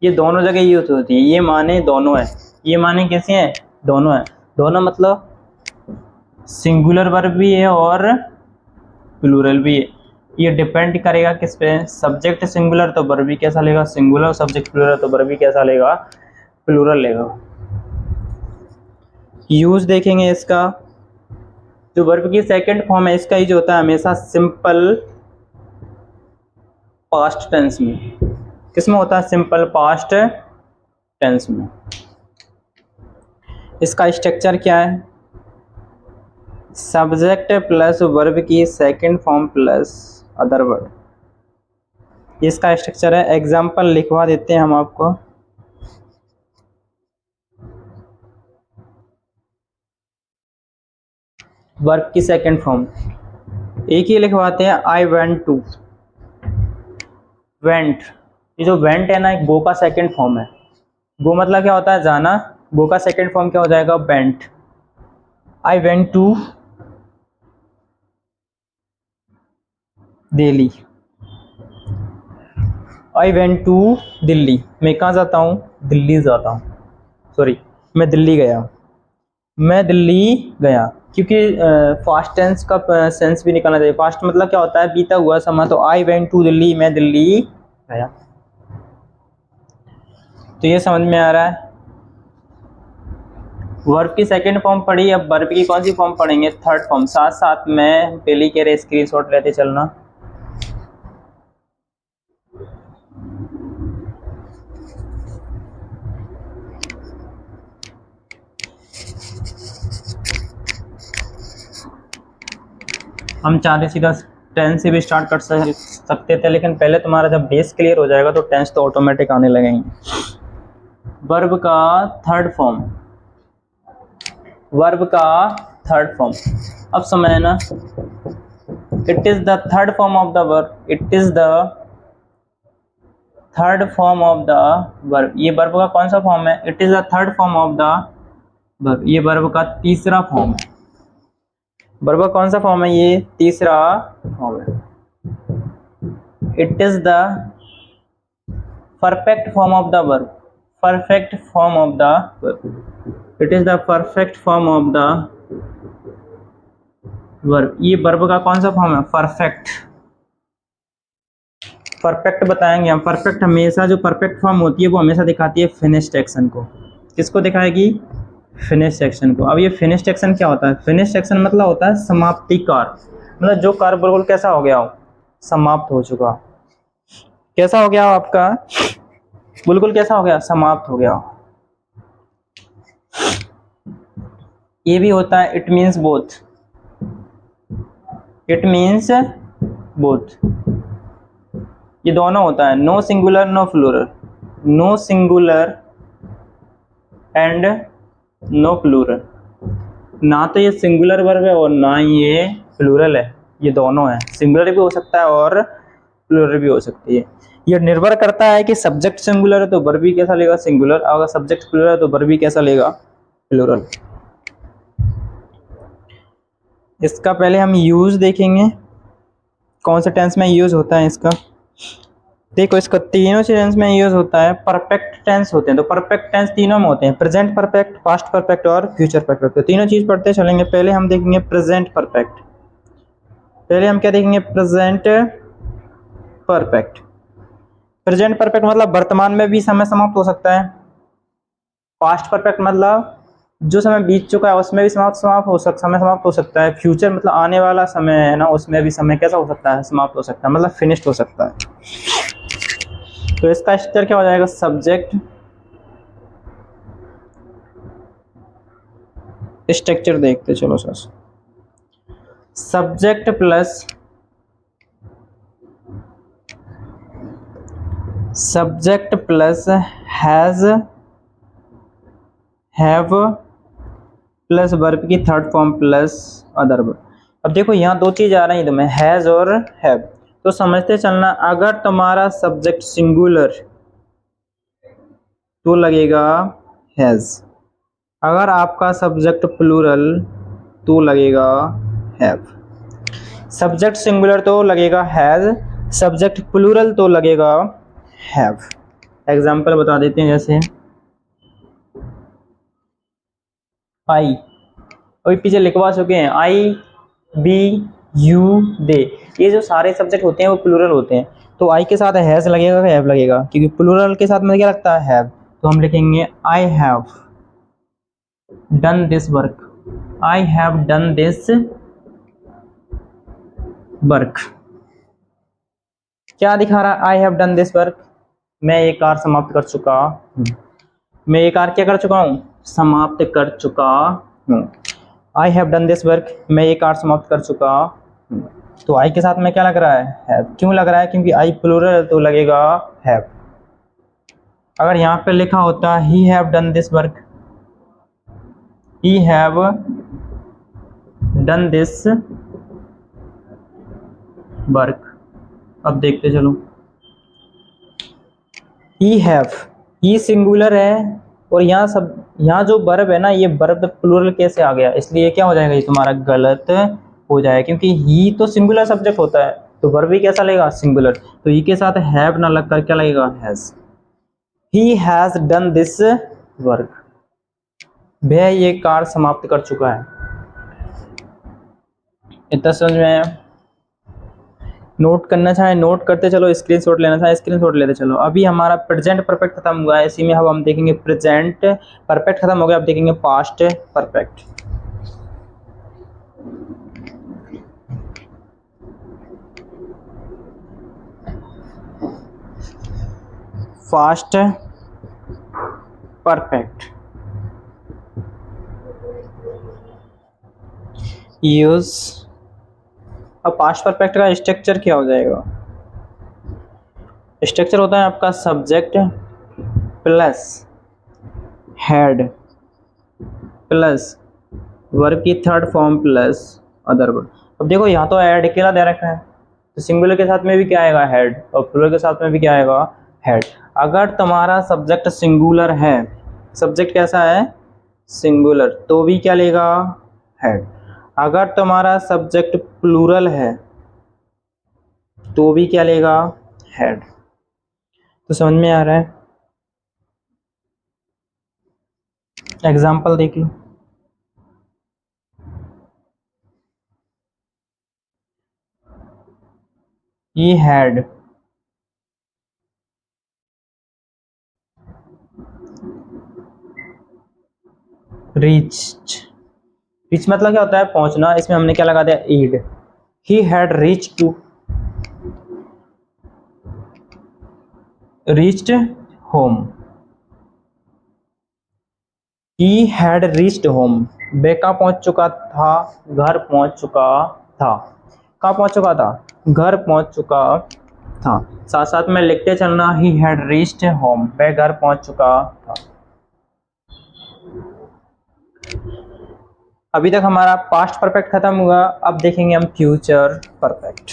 ये दोनों जगह यूज होती है। ये माने दोनों है, ये माने कैसे हैं? दोनों है। दोनों मतलब सिंगुलर वर्ब भी है और प्लूरल भी है। ये डिपेंड करेगा किस पे? सब्जेक्ट सिंगुलर तो वर्ब भी कैसा लेगा? सिंगुलर। सब्जेक्ट प्लूरल तो वर्ब भी कैसा लेगा? प्लूरल लेगा। यूज देखेंगे इसका, जो वर्ब की सेकंड फॉर्म है इसका यूज होता है हमेशा सिंपल पास्ट टेंस में। किसमें होता है? सिंपल पास्ट टेंस में। इसका स्ट्रक्चर क्या है? सब्जेक्ट प्लस वर्ब की second form plus other word, इसका स्ट्रक्चर है। एग्जांपल लिखवा देते हैं हम आपको। वर्ब की सेकंड फॉर्म एक ही लिखवाते हैं, आई वेंट टू। वेंट, ये जो वेंट है ना, एक गो का सेकंड फॉर्म है। गो मतलब क्या होता है? जाना। गो का सेकंड फॉर्म क्या हो जाएगा? Went. I went to Delhi. I went to Delhi, मैं कहाँ जाता हूँ? दिल्ली जाता हूँ। सॉरी, मैं दिल्ली गया। मैं दिल्ली गया, क्योंकि फास्ट टेंस का सेंस भी निकालना चाहिए। फास्ट मतलब क्या होता है? बीता हुआ समय। तो आई वेंट टू दिल्ली, मैं दिल्ली गया। तो ये समझ में आ रहा है। वर्ब की सेकंड फॉर्म पढ़ी, अब वर्ब की कौन सी फॉर्म पढ़ेंगे? Third form. साथ साथ में पहले कह रहे स्क्रीनशॉट लेते चलना। हम चाहते सीधा टेंस से भी स्टार्ट कर सकते थे, लेकिन पहले तुम्हारा जब बेस क्लियर हो जाएगा तो टेंस तो ऑटोमेटिक आने लगेंगे। वर्ब का थर्ड फॉर्म, वर्ब का थर्ड फॉर्म। अब समझना, it is the third form of the verb. It is the third form of the verb. ये वर्ब का कौन सा फॉर्म है? It is the third form of the verb. ये verb का तीसरा फॉर्म है। वर्ब का कौन सा फॉर्म है? ये तीसरा फॉर्म है। It is the perfect form of the verb. Perfect form of the verb. It is the perfect form of the verb. ये वर्ब का कौन सा फॉर्म है? परफेक्ट। परफेक्ट बताएंगे हम। परफेक्ट हमेशा, जो परफेक्ट फॉर्म होती है वो हमेशा दिखाती है फिनिश्ड एक्शन को। किसको दिखाएगी? फिनिश्ड एक्शन को। अब ये फिनिश्ड एक्शन क्या होता है? फिनिश्ड एक्शन मतलब होता है समाप्ति कार्य। मतलब जो कार्य बिल्कुल कैसा हो गया हो? समाप्त हो चुका। कैसा हो गया हो आपका? बिल्कुल कैसा हो गया? समाप्त हो गया। ये भी होता है it means both. It means both, ये दोनों होता है। No singular no plural. No singular and no plural. ना तो ये सिंगुलर वर्ब है और ना ही ये प्लूरल है। ये दोनों है। सिंगुलर भी हो सकता है और प्लूरल भी हो सकती है। ये निर्भर करता है कि सब्जेक्ट सिंगुलर है तो वर्ब भी कैसा लेगा? सिंगुलर। अगर सब्जेक्ट प्लूरल है तो वर्ब भी कैसा लेगा? प्लूरल। इसका पहले हम यूज देखेंगे, कौन से टेंस में यूज होता है इसका। देखो, इसका तीनों टेंस में यूज होता है। परफेक्ट टेंस होते हैं, तो परफेक्ट टेंस तीनों में होते हैं। प्रेजेंट परफेक्ट, पास्ट परफेक्ट और फ्यूचर परफेक्ट। तो तीनों चीज पढ़ते चलेंगे। पहले हम देखेंगे प्रेजेंट परफेक्ट। पहले हम क्या देखेंगे? Present perfect. प्रेजेंट परफेक्ट मतलब वर्तमान में भी समय समाप्त हो सकता है। पास्ट परफेक्ट मतलब जो समय बीत चुका है उसमें भी समय समाप्त हो सकता है। फ्यूचर मतलब आने वाला समय है ना, उसमें भी समय कैसा हो सकता है? समाप्त हो सकता है, मतलब फिनिश्ड हो सकता है। तो इसका स्ट्रक्चर क्या हो जाएगा? सब्जेक्ट, स्ट्रक्चर देखते चलो sir. Subject plus subject plus has, have plus verb की third form plus other verb. अब देखो यहाँ दो चीज आ रही है तुम्हें, हैज और हैव। तो समझते चलना, अगर तुम्हारा सब्जेक्ट सिंगुलर तो लगेगा हैज। अगर आपका सब्जेक्ट प्लूरल तो लगेगा हैव। सब्जेक्ट सिंगुलर तो लगेगा हैज, सब्जेक्ट प्लूरल तो लगेगा हैव। एग्जाम्पल बता देते हैं, जैसे आई, अभी पीछे लिखवा चुके हैं। आई, बी, यू, दे, ये जो सारे सब्जेक्ट होते हैं वो प्लूरल होते हैं। तो आई के साथ हैज लगेगा, हैव लगेगा, क्योंकि प्लूरल के साथ में क्या लगता है? हैव। तो हम लिखेंगे I have done this work, I have done this work. क्या दिखा रहा है I have done this work? मैं ये कार्य समाप्त कर चुका हूँ। मैं ये कार्य क्या कर चुका हूँ? समाप्त कर चुका हूँ। I have done this work, मैं ये कार्य समाप्त कर चुका हूँ। तो आई के साथ में क्या लग रहा है? हैव। क्यों लग रहा है? क्योंकि आई प्लूरल तो लगेगा हैव। अगर यहाँ पे लिखा होता he have done this work, he have done this work. अब देखते चलो, ही हैव, ही सिंगुलर है और यहाँ जो वर्ब है ना, ये वर्ब प्लूरल कैसे आ गया? इसलिए क्या हो जाएगा? ये तुम्हारा गलत हो जाएगा, क्योंकि ही तो सिंगुलर सब्जेक्ट होता है, तो वर्ब भी कैसा लगेगा? सिंगुलर। तो ही के साथ हैव ना लगकर क्या लगेगा? Has. He has done this work, वह ये कार्य समाप्त कर चुका है। इतना समझ में आया? नोट करना चाहे नोट करते चलो, स्क्रीनशॉट लेना चाहे स्क्रीनशॉट लेते चलो। अभी हमारा प्रेजेंट परफेक्ट खत्म हुआ है, इसी में अब हम देखेंगे प्रेजेंट परफेक्ट खत्म हो गया, अब देखेंगे past perfect. Past perfect use. अब पास्ट परफेक्ट का स्ट्रक्चर क्या हो जाएगा? स्ट्रक्चर होता है आपका subject plus had plus verb की third form plus other verb. अब देखो यहाँ तो ऐड अकेला दे रखा है, तो सिंगुलर के साथ में भी क्या आएगा? हेड, और प्लूरल के साथ में भी क्या आएगा? हेड। अगर तुम्हारा सब्जेक्ट सिंगुलर है, सब्जेक्ट कैसा है? सिंगुलर, तो भी क्या लेगा? हेड। अगर तुम्हारा सब्जेक्ट प्लूरल है तो भी क्या लेगा? हेड। तो समझ में आ रहा है? एग्जाम्पल देख लो। He had reached, रीच मतलब क्या होता है? पहुंचना। इसमें हमने क्या लगा दिया? ईड। He had reached home, he had reached home। वे कहाँ पहुंच चुका था? घर पहुंच चुका था। कहाँ पहुंच चुका था? घर पहुंच चुका था। साथ साथ में लिखते चलना, he had reached home, वह घर पहुंच चुका था। अभी तक हमारा पास्ट परफेक्ट खत्म हुआ, अब देखेंगे हम future perfect.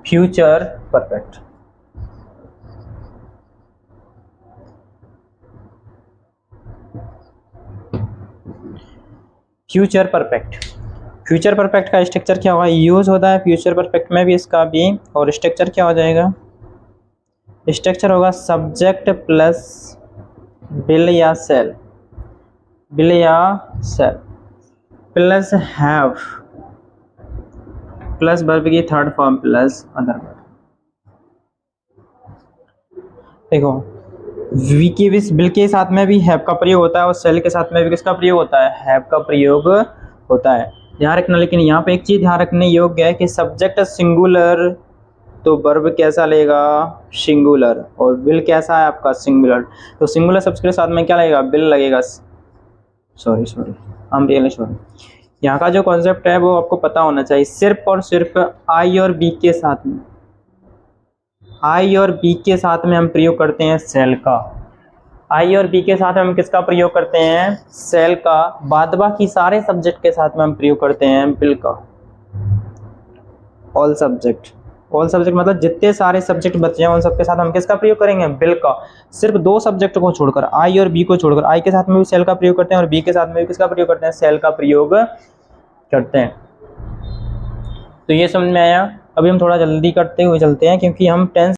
Future perfect. Future perfect, future perfect का स्ट्रक्चर क्या होगा? यूज होता है फ्यूचर परफेक्ट में भी इसका भी, और स्ट्रक्चर क्या हो जाएगा? स्ट्रक्चर होगा सब्जेक्ट प्लस विल या सेल, विल या shall plus have plus verb की third form plus other verb. देखो, वी के विल के साथ में भी हैव का प्रयोग होता है और सेल के साथ में भी किसका प्रयोग होता है? हैव का प्रयोग होता है। ध्यान रखना, लेकिन यहाँ पे एक चीज ध्यान रखने योग्य है कि सब्जेक्ट सिंगुलर तो वर्ब कैसा लेगा? सिंगुलर। और विल कैसा है आपका? सिंगुलर। तो सिंगुलर सब्जेक्ट के साथ में क्या लगेगा? विल लगेगा। Sorry I am really sorry. यहाँ का जो कॉन्सेप्ट है वो आपको पता होना चाहिए। सिर्फ और सिर्फ आई और बी के साथ में, आई और बी के साथ में हम प्रयोग करते हैं सेल का। आई और बी के साथ में हम किसका प्रयोग करते हैं? सेल का। बाद बाकी सारे सब्जेक्ट के साथ में हम प्रयोग करते हैं विल का। ऑल सब्जेक्ट, ऑल सब्जेक्ट मतलब जितने सारे सब्जेक्ट बचे हैं उन सबके साथ हम किसका प्रयोग करेंगे? विल का। सिर्फ दो सब्जेक्ट को छोड़कर, आई और बी को छोड़कर, आई के साथ में भी सेल का प्रयोग करते हैं और बी के साथ में भी किसका प्रयोग करते हैं? सेल का प्रयोग करते हैं। तो ये समझ में आया? अभी हम थोड़ा जल्दी करते हुए चलते हैं, क्योंकि हम टेंस